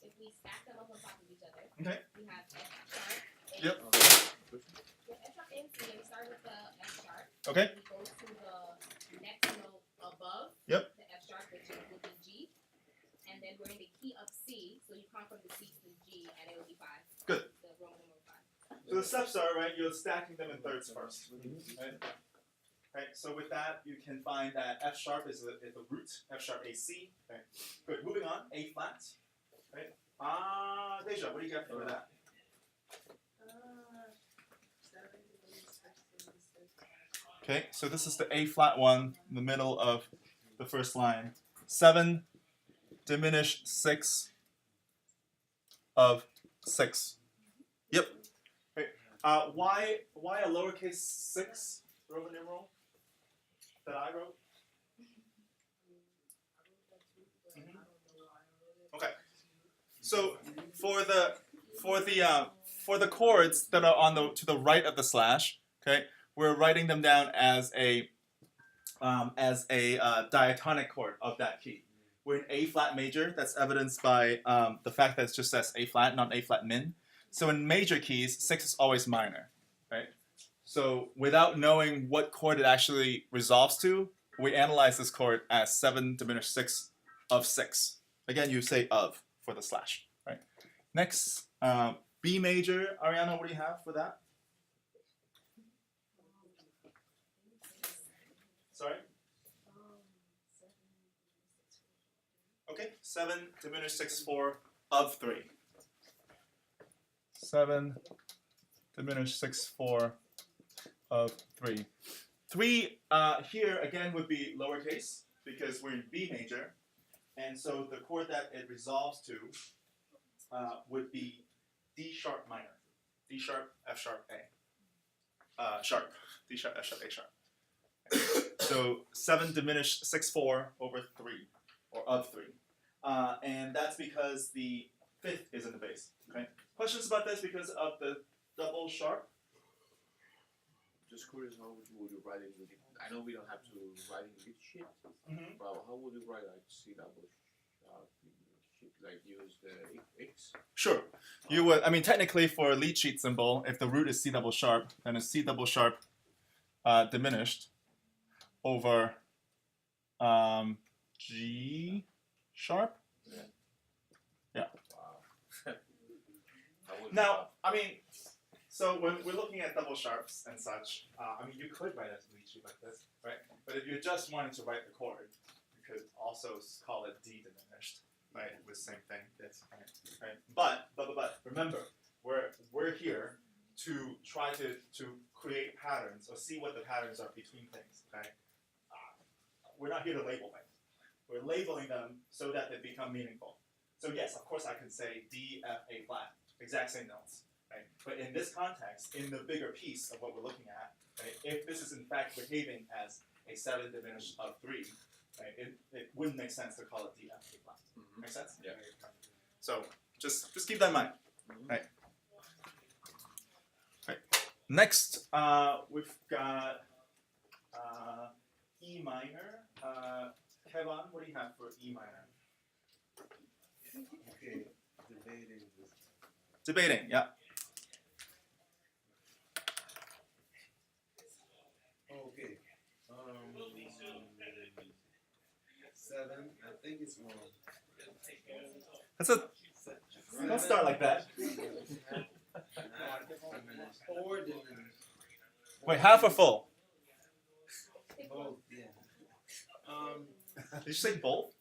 if we stack them up on top of each other, Okay. we have F sharp. A. Yep. With F sharp A and C, we start with the F sharp. Okay. We go to the next note above. Yep. The F sharp, which will be G. And then we're in the key of C, so you come from the C to the G, and it will be 5. Good. The Roman numeral 5. So the steps are, right, you're stacking them in thirds first. Right? Right, so with that, you can find that F sharp is the root, F sharp A C. Okay. Good, moving on, A flat. Right? Deja, what do you got for that? Okay, so this is the A flat one in the middle of the first line. 7 diminish 6 of 6. Yep. Okay. Why a lowercase 6 Roman numeral that I wrote? Okay. So for the chords that are to the right of the slash, okay, we're writing them down as a diatonic chord of that key. We're in A flat major. That's evidenced by the fact that it just says A flat, not A flat min. So in major keys, 6 is always minor, right? So without knowing what chord it actually resolves to, we analyze this chord as 7 diminished 6 of 6. Again, you say of for the slash, right? Next, B major. Ariana, what do you have for that? Sorry? Okay, 7 diminished 6 4 of 3. 7 diminished 6 4 of 3. 3 here again would be lowercase because we're in B major, and so the chord that it resolves to would be D sharp minor, D sharp F sharp A, sharp, D sharp F sharp A sharp. So 7 diminished 6 4 over 3, or of 3. And that's because the 5th is in the bass. Okay. Questions about this because of the double sharp? Just curious, how would you write it? I know we don't have to write it with sheet, but how would you write like C double sharp? Like use the X? Sure. You would. I mean, technically, for a lead sheet symbol, if the root is C double sharp, then it's C double sharp diminished over G sharp. Yeah. Wow. Now, I mean, so when we're looking at double sharps and such, I mean, you could write a lead sheet like this, right? But if you just wanted to write the chord, you could also call it D diminished, right? With the same thing. That's right. But remember, we're here to try to create patterns or see what the patterns are between things. Okay. We're not here to label things. We're labeling them so that they become meaningful. So yes, of course I can say D, F, A flat, exact same notes. Right? But in this context, in the bigger piece of what we're looking at, right, if this is in fact behaving as a 7 diminished of 3, right, it wouldn't make sense to call it D, F, A flat. Make sense? Yeah. So just keep that in mind. Right. Right. Next, we've got E minor. Kevin, what do you have for E minor? Okay, debating. Debating, yeah. Okay. 7. I think it's wrong. That's a. Don't start like that. Or diminished. Wait, half or full? Both, yeah. Did you say both?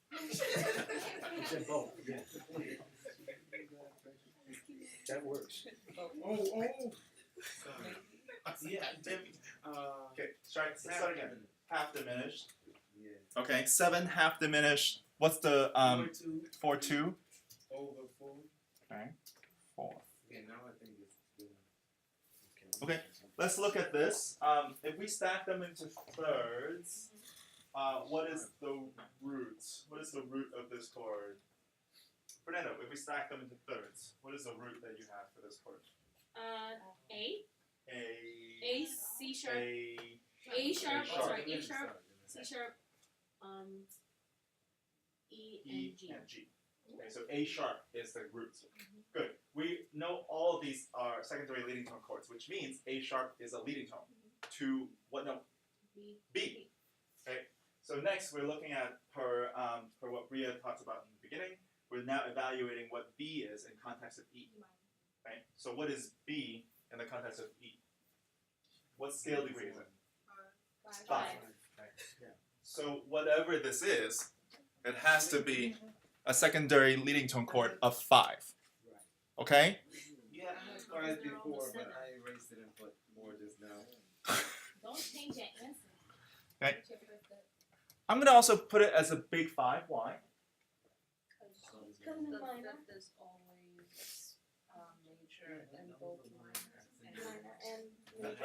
Both, yeah. That works. Oh. Yeah. Okay, start again. Half diminished. Yeah. Okay, 7 half diminished. What's the 4 2? Over 4. Okay, 4. Okay, now I think it's good. Okay, let's look at this. If we stack them into thirds, what is the root? What is the root of this chord? Fernando, if we stack them into thirds, what is the root that you have for this chord? A. A. C sharp. A sharp. sharp. Sorry, A sharp. C sharp. E and G. Okay, so A sharp is the root. Good. We know all of these are secondary leading tone chords, which means A sharp is a leading tone to what note? B. Okay. So next we're looking at per what Bria talked about in the beginning. We're now evaluating what B is in context of E. Right? So what is B in the context of E? What scale degree is it? 5. Okay. So whatever this is, it has to be a secondary leading tone chord of 5. Okay? Yeah, I had 5 before, but I erased it and put more just now. Don't change your answer. Okay. I'm gonna also put it as a big 5. Why? Because the fifth is always major and both minor and major.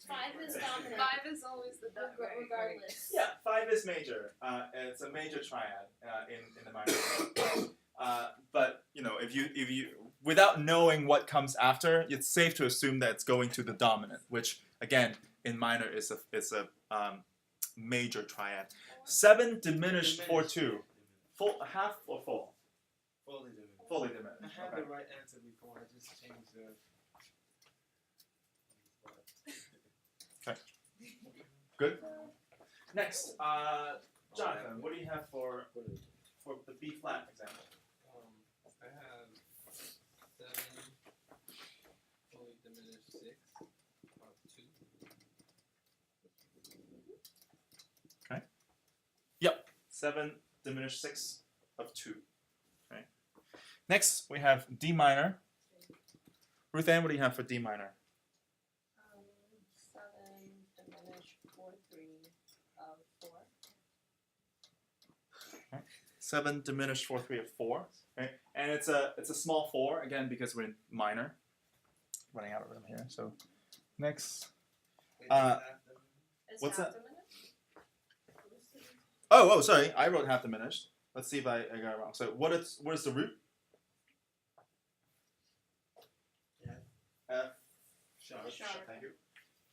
5 is dominant. 5 is always the regardless. Yeah, 5 is major. It's a major triad in the minor. But you know, if you without knowing what comes after, it's safe to assume that it's going to the dominant, which again in minor is a major triad. 7 diminished 4/2. Full half or full? Fully diminished. Fully diminished. I had Okay. the right answer before, I just changed the... Good. Next, Jonathan, what do you have for the B flat example? I have 7 fully diminished 6 of 2. Okay. Yep. 7 diminished 6 of 2. Okay. Next, we have D minor. Ruth Ann, what do you have for D minor? 7 diminished 4/3 of 4. Okay. 7 diminished 4/3 of 4. Okay. And it's a small 4 again because we're in minor. Running out of room here. So next. Wait, Is What's half that? diminished? Oh, sorry. I wrote half diminished. Let's see if I got it wrong. So what is the root? F. Sharp. Sharp. Thank you.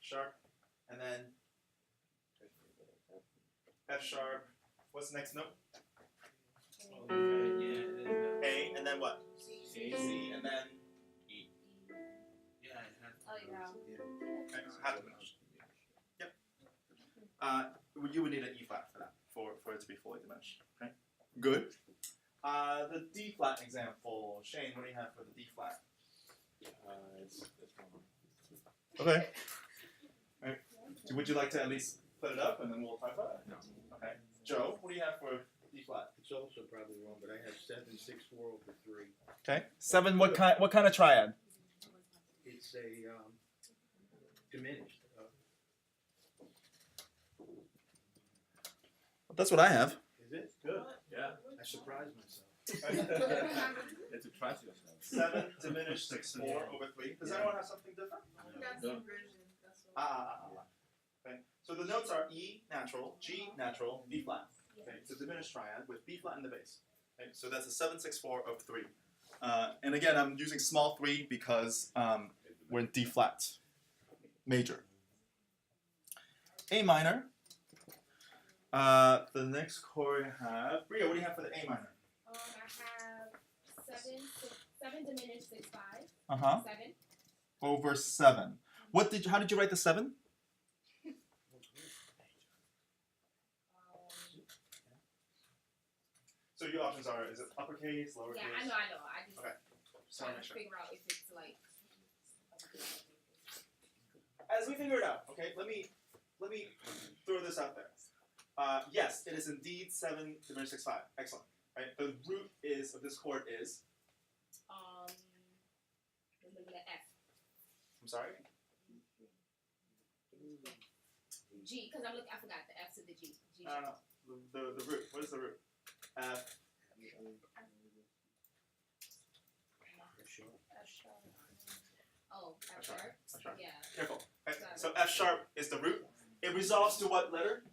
Sharp. And then F sharp. What's the next note? Yeah, it is that. A. And then what? C. C. And then E. Yeah, I had... Oh, yeah. Okay, so half diminished. Yep. You would need an E flat for that, for it to be fully diminished. Okay. Good. The D flat example. Shane, what do you have for the D flat? It's Okay. Alright. Would you like to at least put it up and then we'll talk about it? No. Okay. Joe, what do you have for D flat? It's also probably wrong, but I have 7, 6, 4 over 3. Okay. 7. What kind of triad? It's a diminished. That's what I have. Is it? Good. Yeah. I surprised myself. It's a trust yourself. 7 diminished 6 4 over 3. Does anyone have something different? That's No. inversion. That's what. Okay. So the notes are E natural, G natural, B flat. Okay. It's a diminished triad with B flat in the bass. Okay. So that's a 7 6 4 of 3. And again, I'm using small 3 because we're in D flat major. A minor. The next chord I have. Bria, what do you have for the A minor? I have 7 diminished 6 5. 7. Over 7. How did you write the 7? So your options are, is it uppercase, lowercase? Yeah, I know. I just Okay. Just trying want to to make sure. figure out if it's like. As we figure it out, okay, let me throw this out there. Yes, it is indeed 7 diminished 6 5. Excellent. Right? The root is of this chord is. The F. I'm sorry. G, because I forgot the F to the G. G. No. The root. What is the root? F. Oh, F F sharp. sharp. F sharp. Yeah. Careful. Okay. So F sharp is the root. It resolves to what letter?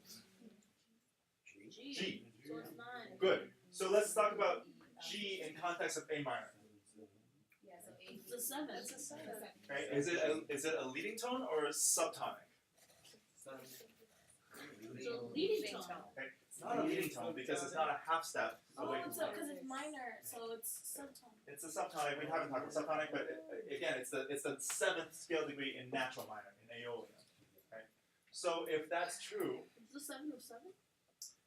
G. G. So it's 9. Good. So let's talk about G in context of A minor. Yeah, so A. It's a 7. It's a 7. Okay. Is it a leading tone or a subtonic? So leading tone. Okay. It's not a leading tone because it's not a half step away from tonic. because it's minor, so it's subtonic. It's a subtonic. We haven't talked about subtonic, but again, it's the seventh scale degree in natural minor in Aeolian. Right. So if that's true, It's the 7 of 7?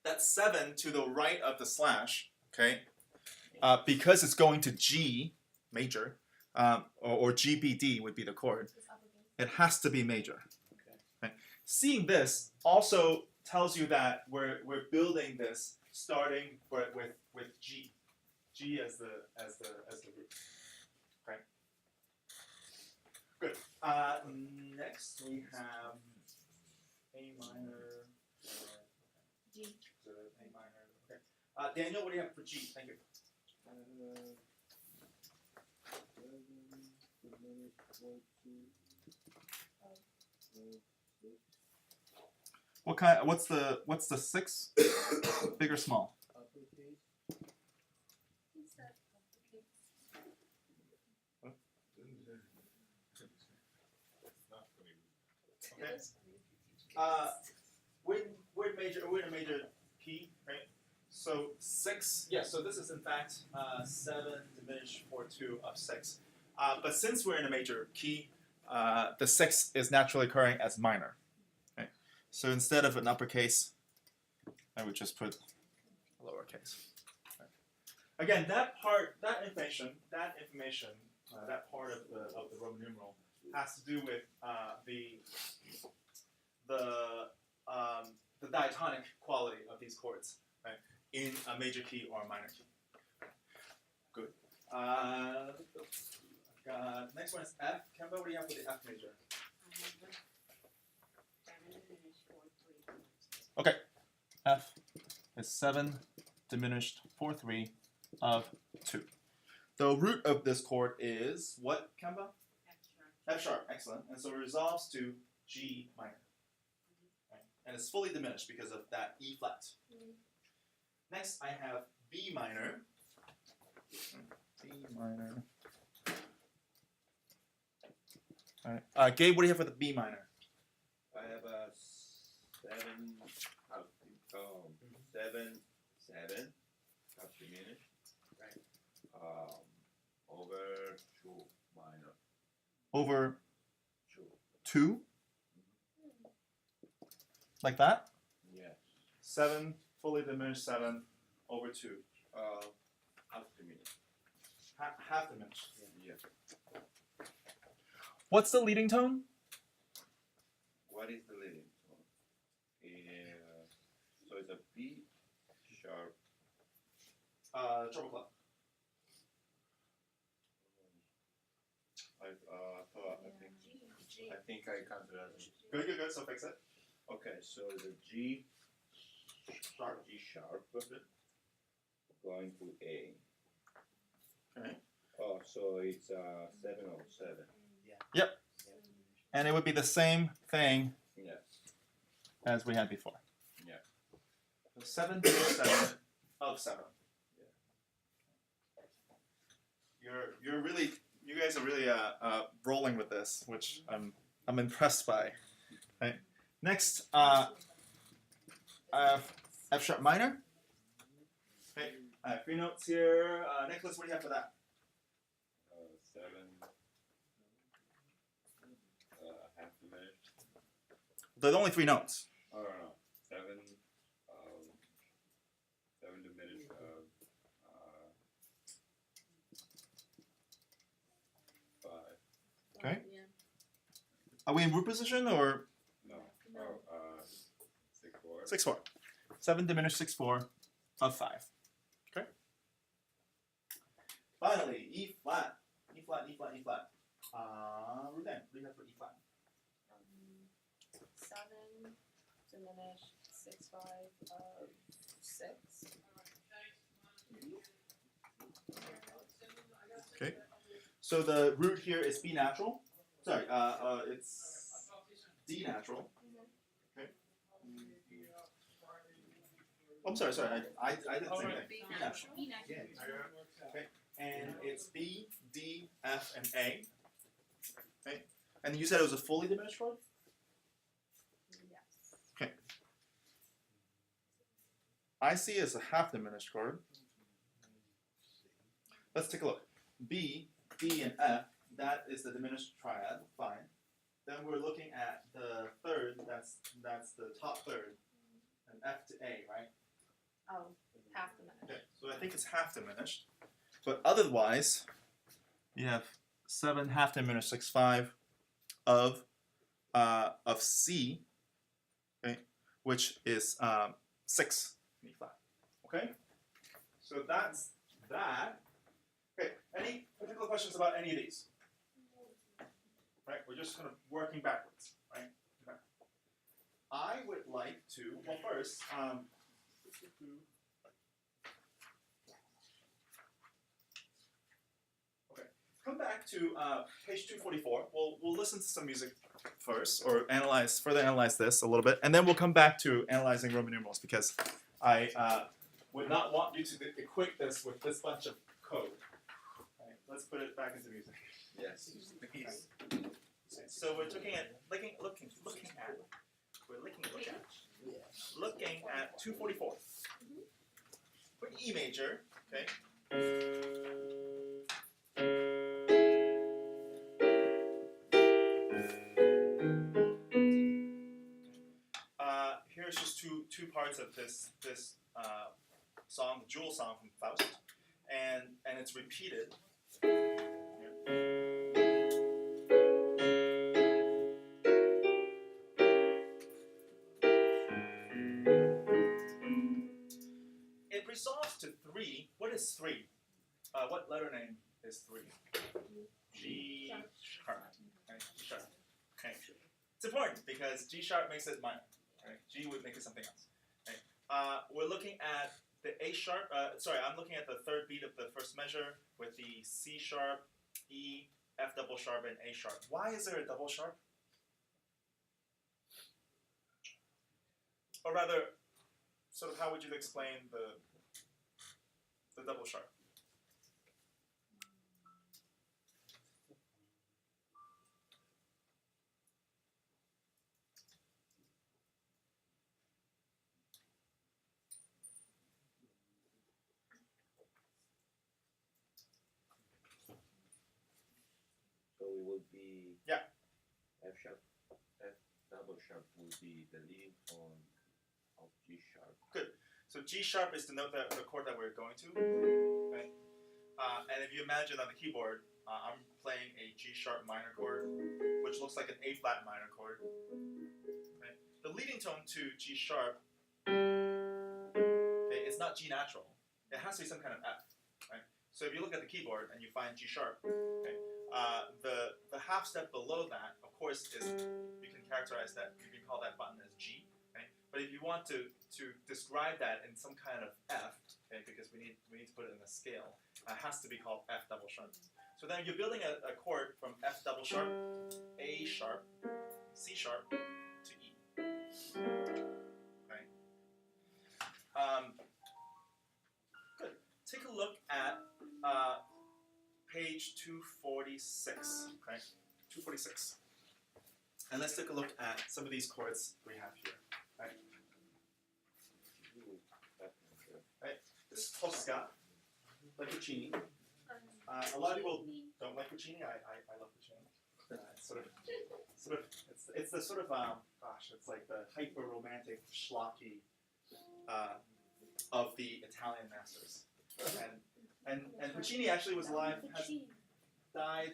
that's 7 to the right of the slash. Okay. Because it's going to G major, or GBD would be the chord. It's uppercase. It has to be major. Okay. Seeing this also tells you that we're building this starting with G. G as the root. Okay. Good. Next we have A minor. G. So A minor. Okay. Daniel, what do you have for G? Thank you. What kind? What's the 6? Big or small? Uppercase. He said uppercase. Okay. We're in a major key, right? So 6. Yeah. So this is in fact 7 diminished 4/2 of 6. But since we're in a major key, the 6 is naturally occurring as minor. Right? So instead of an uppercase, I would just put a lowercase. Right? Again, that information, that part of the Roman numeral has to do with the diatonic quality of these chords, right? In a major key or a minor key. Good. Next one is F. Kemba, what do you have for the F major? Okay. F is 7 diminished 4/3 of 2. The root of this chord is what, Kemba? F sharp. Excellent. And so it resolves to G minor. Right? And it's fully diminished because of that E flat. Next, I have B minor. B minor. All right. Gabe, what do you have for the B minor? I have a 7, half diminished. Right. Over 2 minor. Over 2. 2? Like that? Yes. 7, fully diminished 7 over 2. Half diminished. Half diminished. Yeah. What's the leading tone? What is the leading tone? So it's a B sharp. Treble clef. I think I counted as Good. So fix it. okay. So the G Sharp. going to A. Okay. Oh, so it's 707. And it would be the same thing Yes. as we had before. Yeah. So 7 diminished 7 of 7. You guys are really rolling with this, which I'm impressed by. Right. Next, F sharp minor. Okay. I have 3 notes here. Nicholas, what do you have for that? 7. Half diminished. There's only 3 notes. Oh no. 7. 7 diminished. 5. Okay. Yeah. Are we in root position or No. No. 6/4. 6/4? 7 diminished 6/4 of 5. Okay. Finally, E flat. E flat. Ruben, what do you have for E flat? 7 diminished 6/5 of 6. Okay. So the root here is B natural. Sorry, it's D natural. Okay. Oh, I'm sorry. I did the same thing. B natural. Okay. And it's B, D, F, and A. Okay. And you said it was a fully diminished chord? Yes. Okay. IC is a half diminished chord. Let's take a look. B, D, and F, that is the diminished triad, fine. Then we're looking at the third, that's the top third, and F to A, right? Oh, half diminished. Okay, so I think it's half diminished. But otherwise, you have 7 half diminished 6/5 of C, okay, which is 6 in E flat. Okay? So that's that. Okay, any particular questions about any of these? Right, we're just kind of working backwards, right? Okay. I would like to, well first, okay, come back to page 244. We'll listen to some music first, or further analyze this a little bit, and then we'll come back to analyzing Roman numerals because I would not want you to equate this with this bunch of code. Right, let's put it back into music. Yes. So we're looking at 244. For E major, okay. Here's just two parts of this song, the Jewel song from Faust, and it's repeated. It resolves to 3. What is 3? What letter name is 3? G sharp. Okay, G sharp. Okay. It's important because G sharp makes it minor. Right? G would make it something else. Okay. We're looking at the A sharp. I'm looking at the third beat of the first measure with the C sharp, E, F double sharp, and A sharp. Why is there a double sharp? Or rather, sort of how would you explain the double sharp? So it would be Yeah. F sharp, F double sharp would be the leading tone of G sharp. Good. So G sharp is the note the chord that we're going to. Okay. And if you imagine on the keyboard, I'm playing a G sharp minor chord, which looks like an A flat minor chord. Okay. The leading tone to G sharp, okay, it's not G natural. It has to be some kind of F. Right. So if you look at the keyboard and you find G sharp, okay, the half step below that, of course, is you can characterize that. You can call that button as G. Okay. But if you want to describe that in some kind of F, okay, because we need to put it in a scale, it has to be called F double sharp. So then you're building a chord from F double sharp, A sharp, C sharp to E. Okay. Good. Take a look at page 246. Okay, 246. And let's take a look at some of these chords we have here. Right. Right. This is Tosca, by Puccini. A lot of people don't like Puccini. I love Puccini. It's the sort of it's like the hyper romantic schlocky of the Italian masters. And Puccini actually was alive, died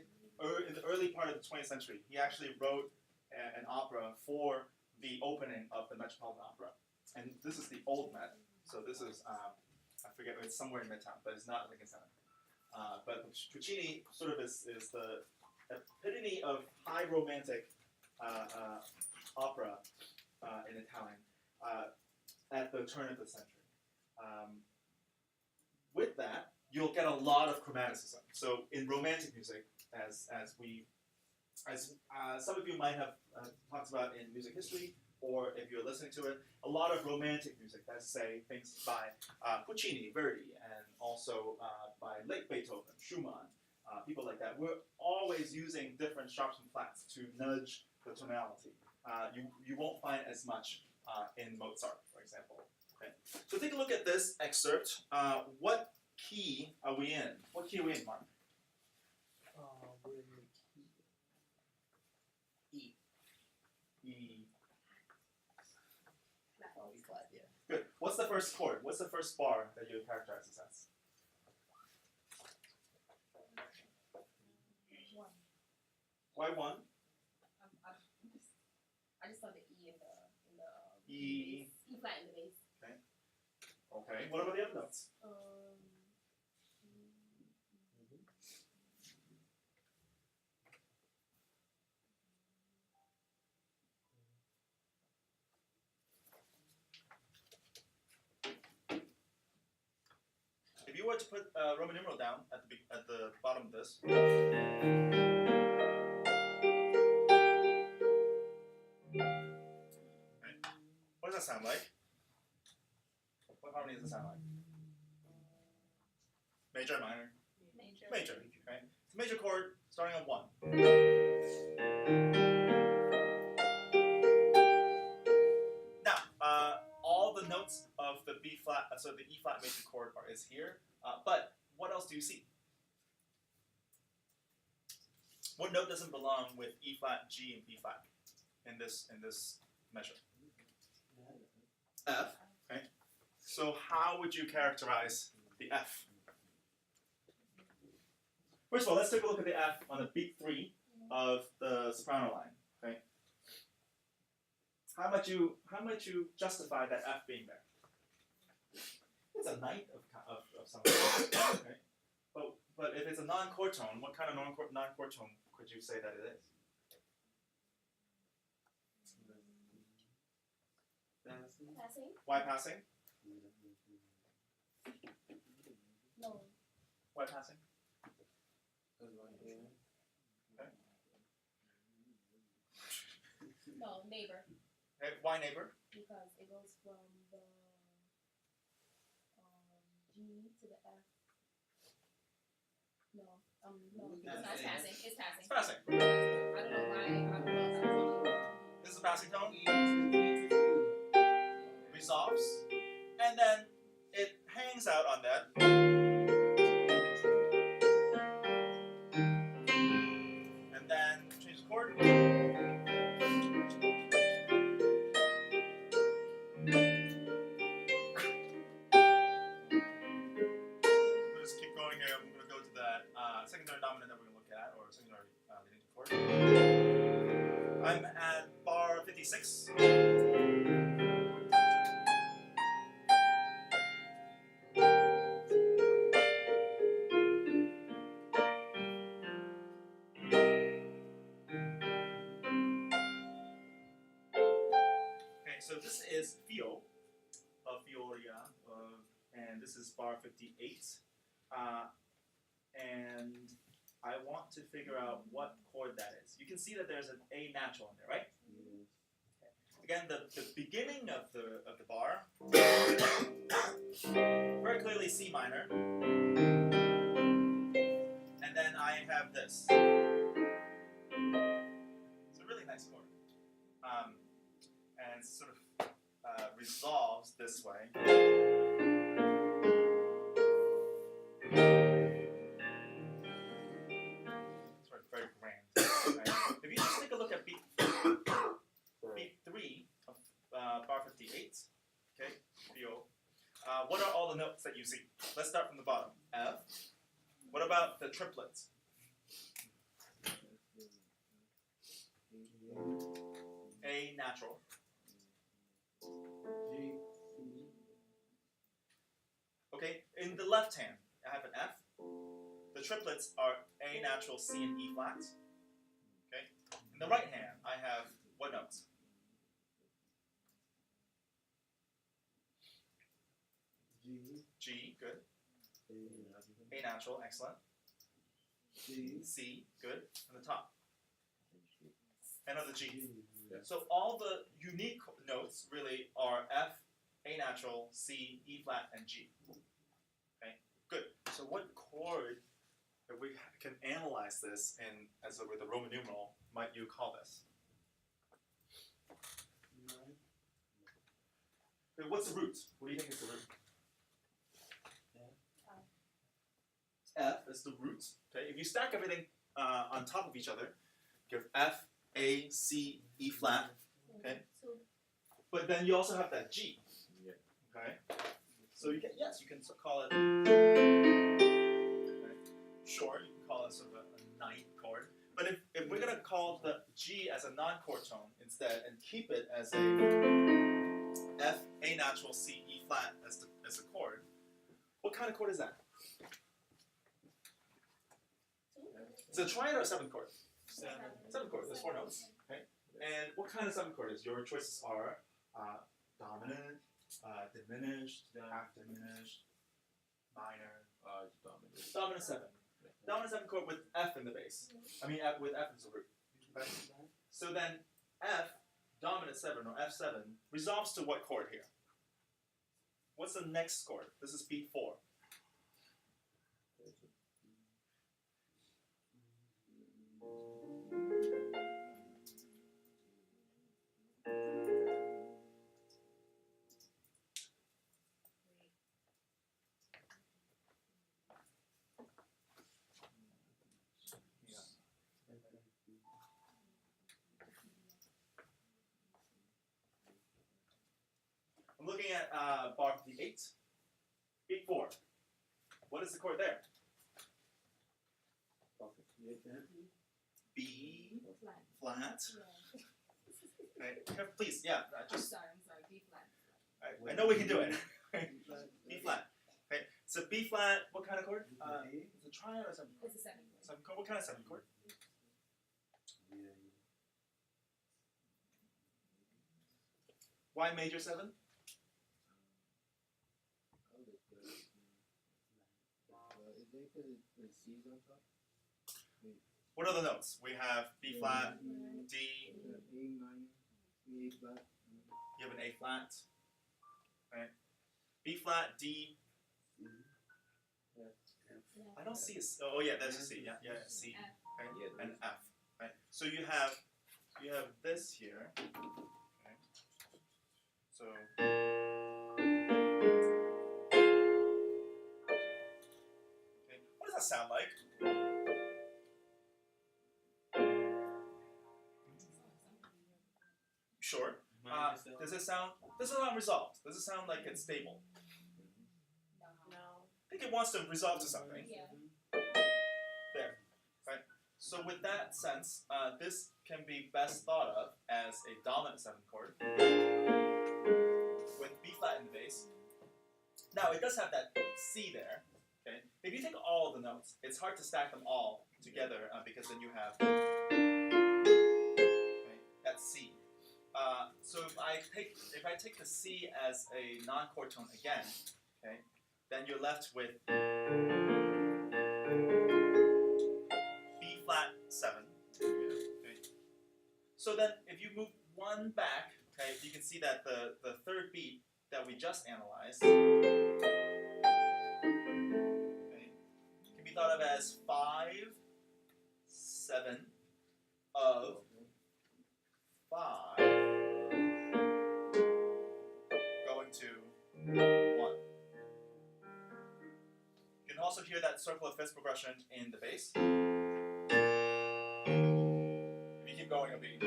in the early part of the 20th century. He actually wrote an opera for the opening of the Metropolitan Opera. And this is the old Met. So this is, I forget, it's somewhere in Midtown, but it's not Lincoln Center. But Puccini sort of is the epitome of high romantic opera in Italian at the turn of the century. With that, you'll get a lot of chromaticism. So in romantic music, as some of you might have talked about in music history, or if you're listening to it, a lot of romantic music, that's say things by Puccini, Verdi, and also by late Beethoven, Schumann, people like that. We're always using different sharps and flats to nudge the tonality. You won't find as much in Mozart, for example. Okay. So take a look at this excerpt. What key are we in? What key are we in, Mark? We're in the key. E. E flat, yeah. Good. What's the first chord? What's the first bar that you characterize this as? One. Why one? I just saw the E in the E. bass. E flat in the bass. Okay. What about the other notes? If you were to put Roman numeral down at the bottom of this, right, what does that sound like? What harmony does it sound like? Major, minor? Major. Right? It's a major chord starting on 1. Now, all the notes of the B flat, so the E flat major chord is here. But what else do you see? What note doesn't belong with E flat, G, and B flat in this measure? F. Right? So how would you characterize the F? First of all, let's take a look at the F on the beat 3 of the soprano line. Okay. How might you justify that F being there? It's a ninth of something. Okay. But if it's a non-chord tone, what kind of non-chord tone could you say that it is? Passing? Why passing? No. Why passing? No, neighbor. Okay. Why neighbor? Because it goes from the G to the F. No, it's not passing. It's passing. It's passing. I don't know why. This is a passing tone. Resolves, and then it hangs out on that. And then changes chord. We'll just keep going here. I'm going to go to that secondary dominant that we're going to look at, or secondary leading chord. I'm at bar 56. Okay, so this is Fio of Fioria, and this is bar 58. And I want to figure out what chord that is. You can see that there's an A natural in there, right? Again, the beginning of the bar, very clearly C minor, and then I have this. It's a really nice chord, and it sort of resolves this way. It's very grand. Right? If you just take a look at beat 3 of bar 58, okay, Fio, what are all the notes that you see? Let's start from the bottom. F. What about the triplets? A natural. Okay, in the left hand, I have an F. The triplets are A natural, C, and E flat. Okay. In the right hand, I have what notes? G, good. A natural, excellent. C, good. And the top. Another G. So all the unique notes really are F, A natural, C, E flat, and G. Okay, good. So what chord, if we can analyze this in as with the Roman numeral, might you call this? Okay, what's the root? What do you think is the root? F is the root. Okay, if you stack everything on top of each other, you have F, A, C, E flat. Okay, but then you also have that G. Yeah. Okay, so you can you can call it. Okay. Sure, you can call it sort of a ninth chord. But if we're gonna call the G as a non-chord tone instead and keep it as a F, A natural, C, E flat as the chord, what kind of chord is that? It's a triad or a seventh chord? Seventh chord. There's 4 notes. Okay. And what kind of seventh chord is? Your choices are dominant, diminished, half diminished, minor. Dominant. Dominant 7. Dominant 7 chord with F in the bass. I mean, with F as a root. Okay. So then F, dominant 7 or F7 resolves to what chord here? What's the next chord? This is beat 4. I'm looking at bar 58. Beat 4. What is the chord there? B flat. Okay. Please, yeah. I'm sorry, B flat. I know we can do it. B flat. Okay. So B flat. What kind of chord? It's a triad or seventh chord? It's a 7 chord. Seventh chord. What kind of seventh chord? Why major 7? What are the notes? We have B flat, D. You have an A flat. Right. B flat, D. I don't see a C. Oh yeah, there's a C. Yeah, C. Okay. And F. Right. So you have this here. Okay. So. Okay. What does that sound like? Sure. Does it sound resolved? Does it sound like it's stable? No. I think it wants to resolve to something. Yeah. There. Right. So with that sense, this can be best thought of as a dominant 7th chord with B flat in the bass. Now it does have that C there. Okay. If you take all of the notes, it's hard to stack them all together because then you have that C. So if I take the C as a non-chord tone again, okay, then you're left with B flat 7. Okay. So then if you move 1 back, okay, you can see that the third beat that we just analyzed, okay, can be thought of as 5, 7 of 5 going to 1. You can also hear that circle of fifths progression in the bass. If you keep going a beat.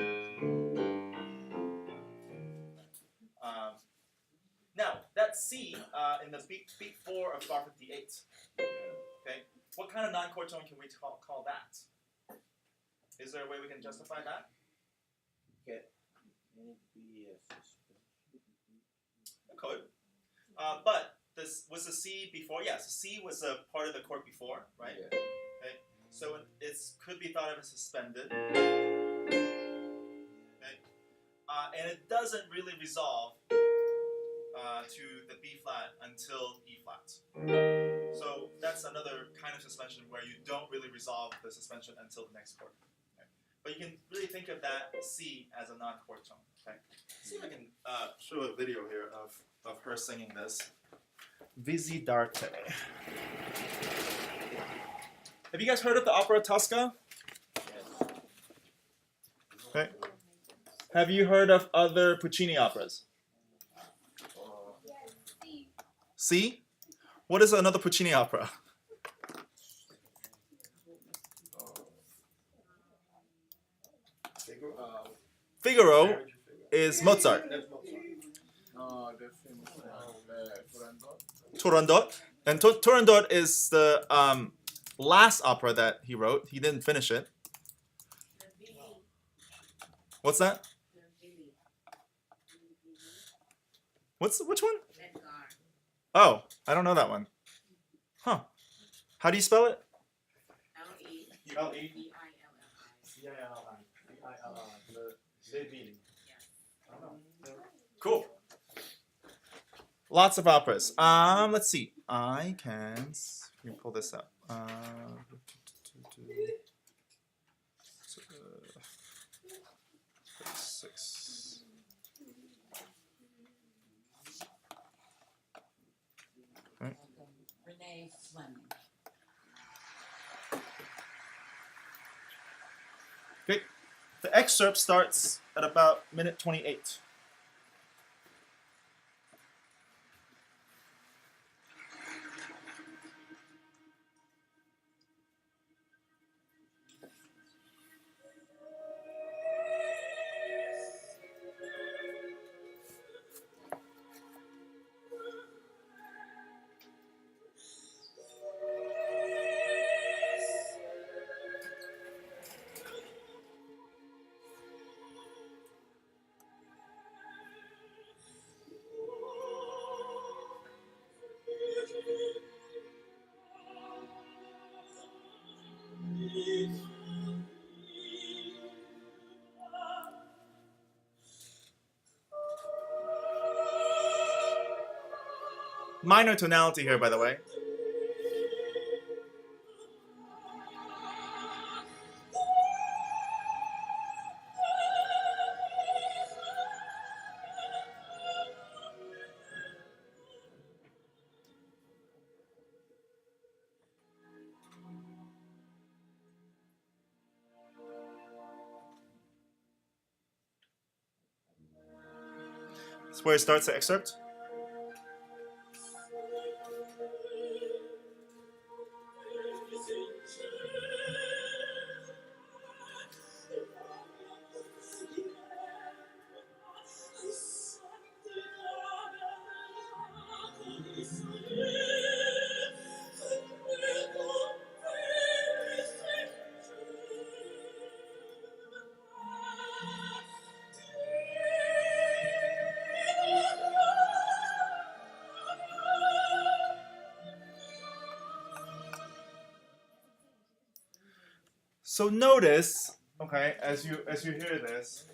Now, that C in the beat 4 of bar 58. Okay, what kind of non-chord tone can we call that? Is there a way we can justify that? It Could. But this was the C before. Yes, C was a part of the chord before, right? Yeah. Okay. So it could be thought of as suspended. Okay. And it doesn't really resolve to the B flat until E flat. So that's another kind of suspension where you don't really resolve the suspension until the next chord. Okay. But you can really think of that C as a non-chord tone. Okay. See if I can show a video here of her singing this. Visitarte. Have you guys heard of the opera Tosca? Okay. Have you heard of other Puccini operas? C. What is another Puccini opera? Figaro is Mozart. That's Mozart. The famous one, Turandot. And Turandot is the last opera that he wrote. He didn't finish it. What's that? Which one? Oh, I don't know that one. Huh. How do you spell it? L-E-V-I-L-L-I. Cool. Lots of operas. Let's see. I can. Let me pull this up. 36. Right. Renee Fleming. Okay. The excerpt starts at about minute 28. Minor tonality here, by the way. That's where it starts the excerpt. So notice, okay, as you hear this,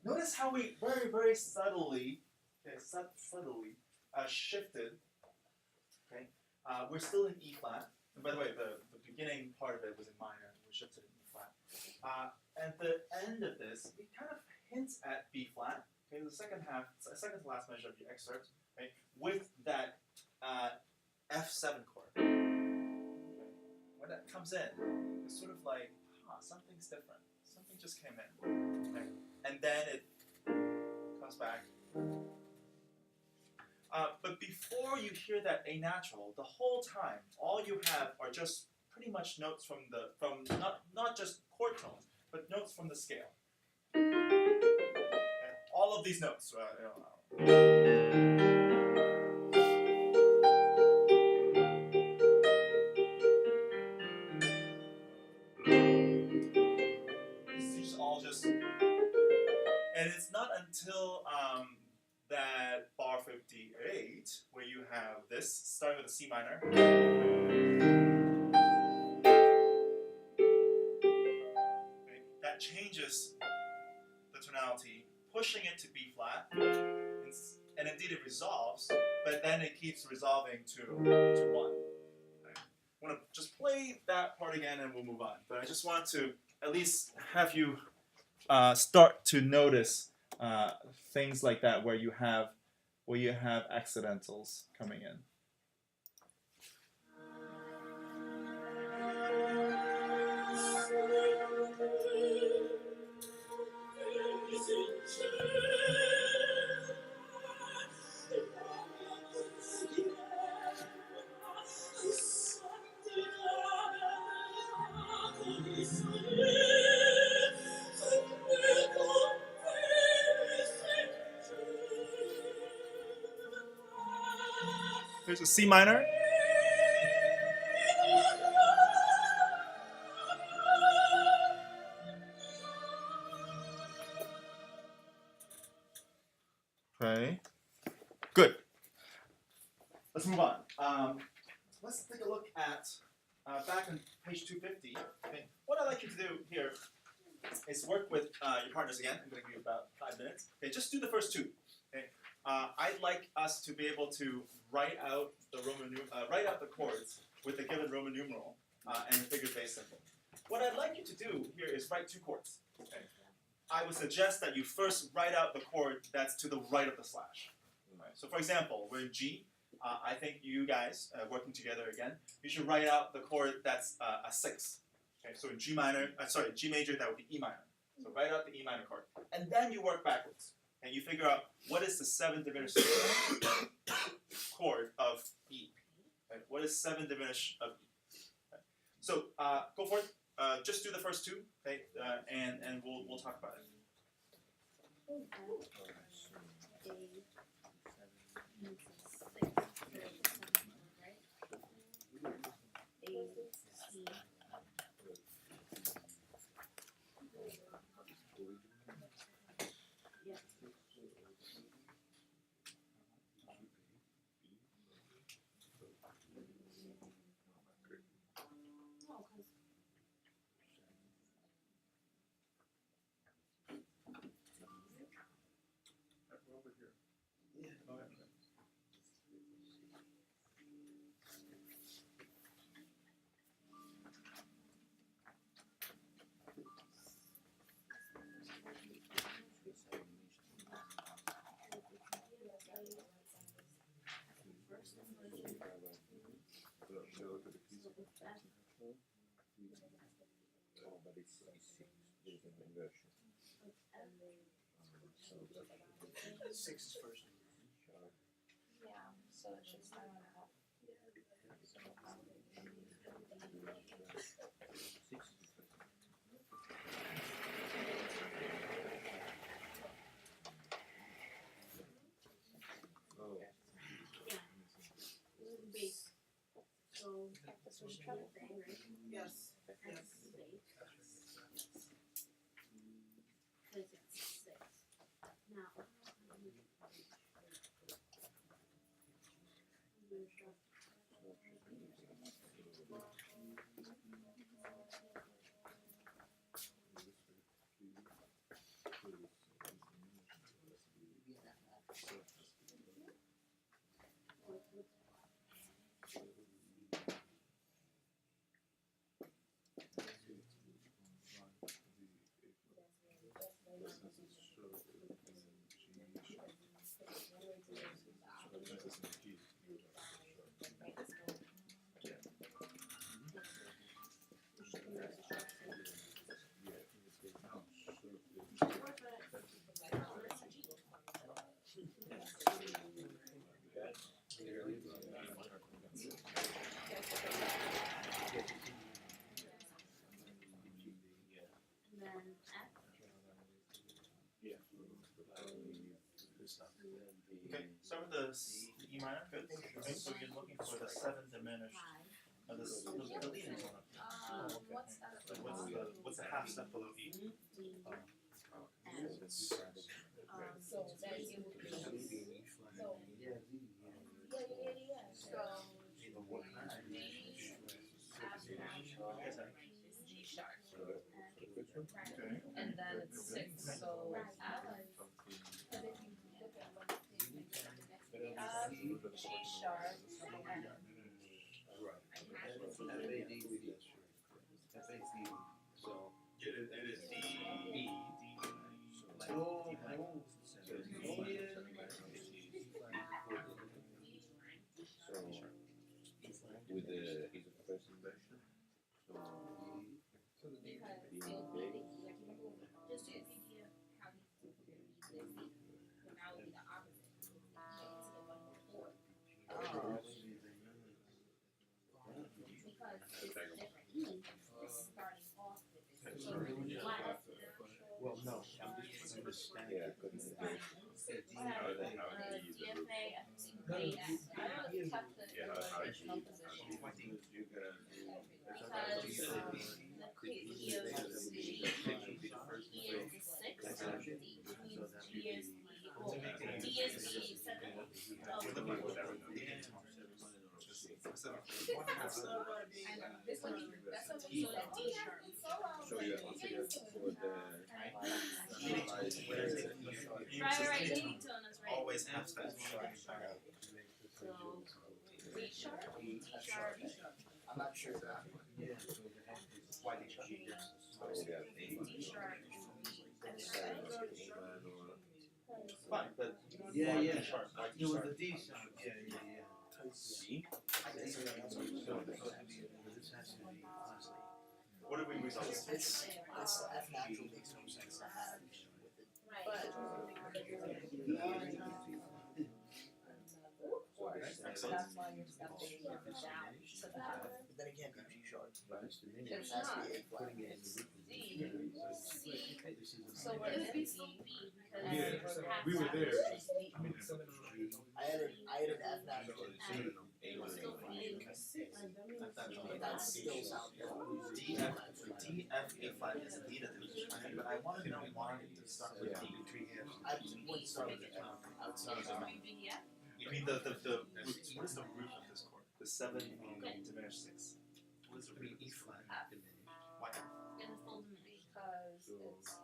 notice how we very subtly, subtly shifted. Okay, we're still in E flat. And by the way, the beginning part of it was in minor. We shifted in E flat. And the end of this, it kind of hints at B flat. Okay, the second to last measure of your excerpt, right, with that F7 chord. Okay. When that comes in, it's sort of like, something's different. Something just came in. Okay. And then it comes back. But before you hear that A natural, the whole time, all you have are just pretty much notes from not just chord tones, but notes from the scale. Okay. All of these notes. These all just, and it's not until that bar 58 where you have this starting with a C minor. Okay. That changes the tonality, pushing it to B flat, and indeed it resolves, but then it keeps resolving to 1. Okay. I'm going to just play that part again and we'll move on. But I just want to at least have you start to notice things like that where you have accidentals coming in. Here's a C minor. Okay. Good. Let's move on. Let's take a look at back on page 250. Okay. What I'd like you to do here is work with your partners again. I'm going to give you about 5 minutes. Okay, just do the first two. Okay. I'd like us to be able to write out the chords with the given Roman numeral and the figure bass symbol. What I'd like you to do here is write 2 chords. Okay. I would suggest that you first write out the chord that's to the right of the slash. Right. So for example, we're in G. I think you guys, working together again, you should write out the chord that's a 6. Okay, so in G major, that would be E minor. So write out the E minor chord. And then you work backwards. And you figure out what is the 7th diminished chord of E. Okay, what is 7 diminished of E? Okay. So go for it. Just do the first 2, okay, and we'll talk about it. Six is first. Yeah, so it should start on top. Bass. So This was trouble. Yes. Yes. Because it's 6. Now. Okay, start with the E minor, good. Okay, so you're looking for the 7 diminished, the leading tone. What's that? What's the half step below E? So then it would be. So. Yeah. So. G sharp. Okay. And then it's 6. So G sharp and So It is D, E, D, with the is the first inversion. So Just do a PDF how these two read this. So now it would be the opposite. It's the 1 before. Because it's different. the stack. Yeah, couldn't CFA, FC grade. I really kept the original position. you gotta do. Because the key of C is 6, which means G is D is D 7. And this one, that's what we saw that D sharp. So you have to figure for the. Right, leading tone is right. Always half step. So D sharp, D sharp. I'm not sure that. Yeah. Why D sharp? D sharp. Fine, but Yeah, why yeah. D sharp? Why D It was sharp? the D sharp. Yeah, yeah, yeah. What did we resolve? It's F natural makes no sense to have Excellent. That's why you're stepping down to that. but then it can't be G sharp. It's It has to not. be A flat. It's D, C. So we're in B because Yeah, we're half we were staff, there. which is D. I added F natural. And we're still feeling But that still sounds good. D F A flat is D that is, but I want to know why to start with D. I would start with F. I would start with F. yeah. You mean the root? What is the root of this chord? The 7 diminished 6. What is the root? E flat. Why? In full diminish because it's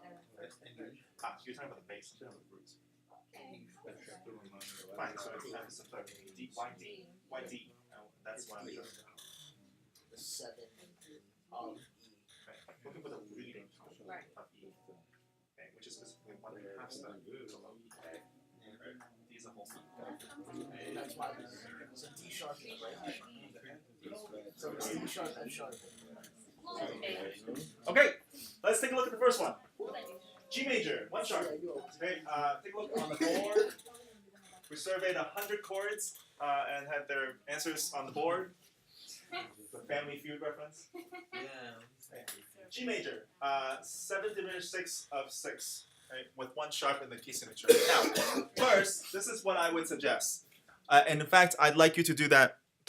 You're talking about the bass, you're talking about the roots. Fine, so it's the third. D, why D? Why D? That's why we go. The 7 of E. Okay. Looking for the leading tone Right. of E. Okay, which is specifically 1/2 step below E. Right? D is a whole C. That's why. So D sharp is right. So it's D sharp, F sharp. Okay, let's take a look at the first one. G major, 1 sharp. Okay, take a look on the board. We surveyed 100 chords and had their answers on the board. The Family Feud reference. Yeah. G major, 7 diminished 6 of 6, right, with 1 sharp in the key signature. Now, first, this is what I would suggest, and in fact, I'd like you to do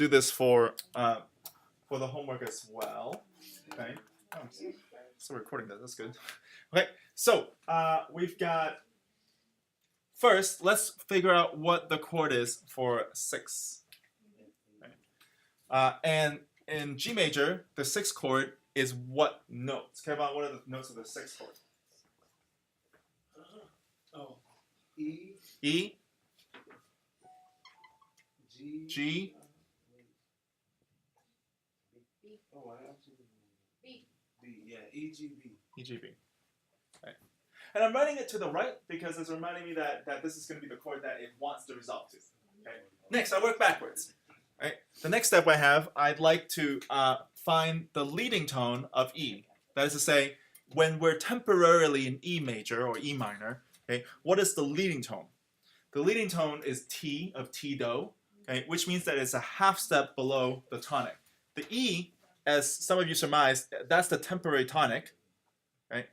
this for the homework as well. Okay, oh, so we're recording that. That's good. Okay, so we've got. First, let's figure out what the chord is for 6. Okay. And in G major, the 6th chord is what notes? Kevin, what are the notes of the 6th chord? Oh. E. E, G. G, Oh, I actually. B. B. Yeah. E G B. E, G, B. Right. And I'm writing it to the right because it's reminding me that this is going to be the chord that it wants to resolve to. Okay. Next, I work backwards. Right. The next step I have, I'd like to find the leading tone of E. That is to say, when we're temporarily in E major or E minor, okay, what is the leading tone? The leading tone is T of T do, okay, which means that it's a half step below the tonic. The E, as some of you surmised, that's the temporary tonic, right?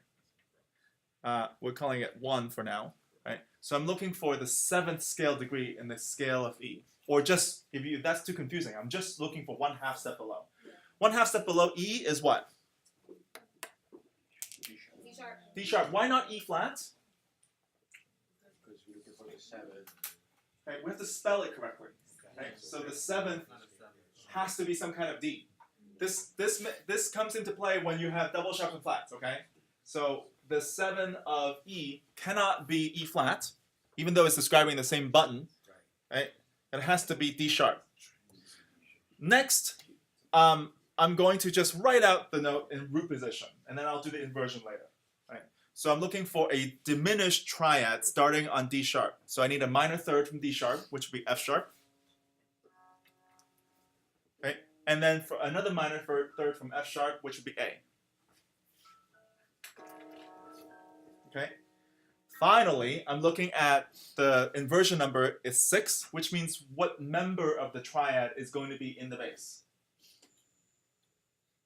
We're calling it 1 for now, right? So I'm looking for the 7th scale degree in the scale of E. Or just, if that's too confusing, I'm just looking for 1/2 step below. 1/2 step below E is what? D sharp. D sharp. Why not E flat? Because we're looking for the 7. Right, we have to spell it correctly. Right? So the 7th has to be some kind of D. This comes into play when you have double sharps and flats, okay? So the 7 of E cannot be E flat, even though it's describing the same button, right? It has to be D sharp. Next, I'm going to just write out the note in root position, and then I'll do the inversion later, right? So I'm looking for a diminished triad starting on D sharp. So I need a minor third from D sharp, which would be F sharp. Okay, and then for another minor third from F sharp, which would be A. Okay. Finally, I'm looking at the inversion number is 6, which means what member of the triad is going to be in the bass?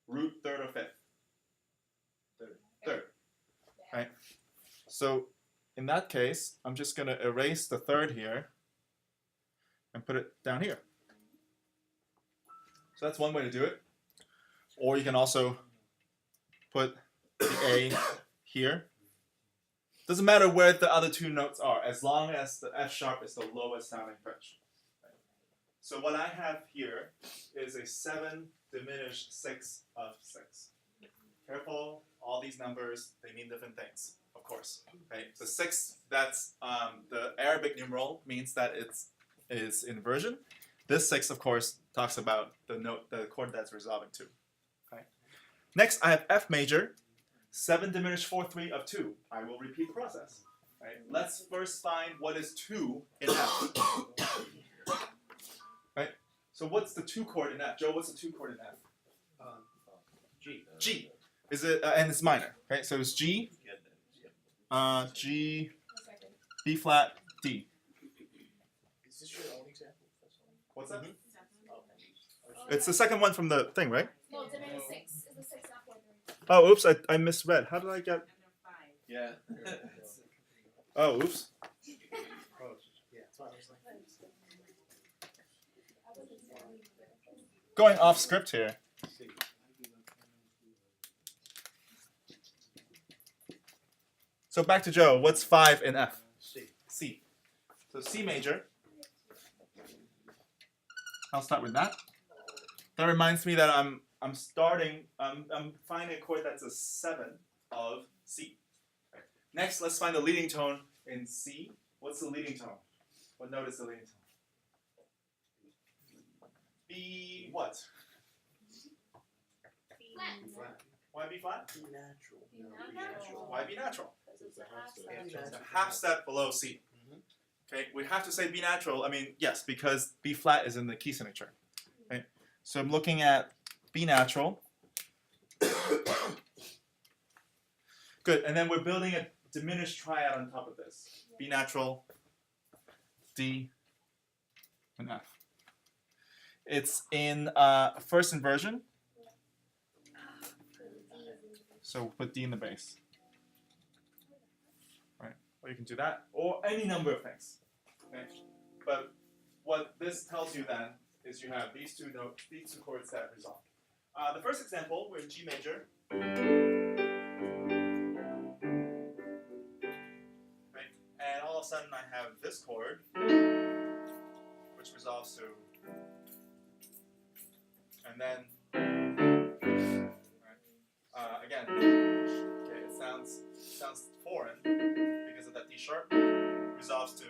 Root, 3rd, or 5th? Third. Right? So in that case, I'm just going to erase the third here and put it down here. So that's one way to do it. Or you can also put the A here. Doesn't matter where the other two notes are, as long as the F sharp is the lowest sounding pitch. So what I have here is a 7 diminished 6 of 6. Careful, all these numbers, they mean different things, of course. Okay? The 6, that's the Arabic numeral, means that it's inversion. This 6, of course, talks about the chord that's resolving to. Okay? Next, I have F major, 7 diminished 4/3 of 2. I will repeat the process. Right? Let's first find what is 2 in F. Right? So what's the 2 chord in F? Joe, what's the 2 chord in F? G. G. Is it and it's minor. Okay, so it's G, G, B flat, D. Is this your own example? What's that? It's the second one from the thing, right? No, diminished 6 is the 6 not 4/3. Oh, oops, I misread. How did I get? Yeah. Oh, oops. Yeah, that's why I was like. Going off script here. So back to Joe. What's 5 in F? C. C. So C major. I'll start with that. That reminds me that I'm finding a chord that's a 7 of C. Okay. Next, let's find the leading tone in C. What's the leading tone? What note is the leading tone? B what? Flat. Why B flat? Be natural. Be natural. Why B natural? Because it's a half Be step. It's natural. a half step below C. Okay, we have to say B natural. I mean, yes, because B flat is in the key signature. Okay, so I'm looking at B natural. Good, and then we're building a diminished triad on top of this. B natural, D, and F. It's in first inversion, so put D in the bass. Right, or you can do that, or any number of things. Okay, but what this tells you then is you have these two notes, these two chords that resolve. The first example, we're in G major. Right, and all of a sudden I have this chord, which resolves to. And then, again, okay, it sounds foreign because of that D sharp. Resolves to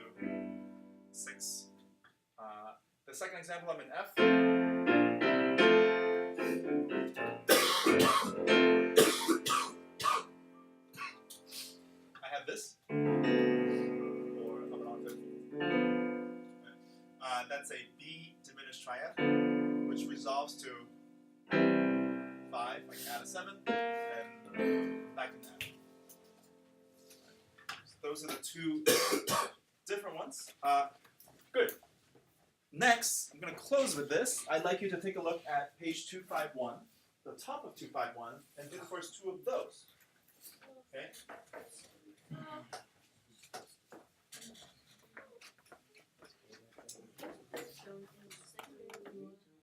6. The second example, I'm in F. I have this, or up an octave. That's a B diminished triad, which resolves to 5. I can add a 7, and back in that. So those are the two different ones. Good. Next, I'm going to close with this. I'd like you to take a look at page 251, the top of 251, and do the first 2 of those. Okay?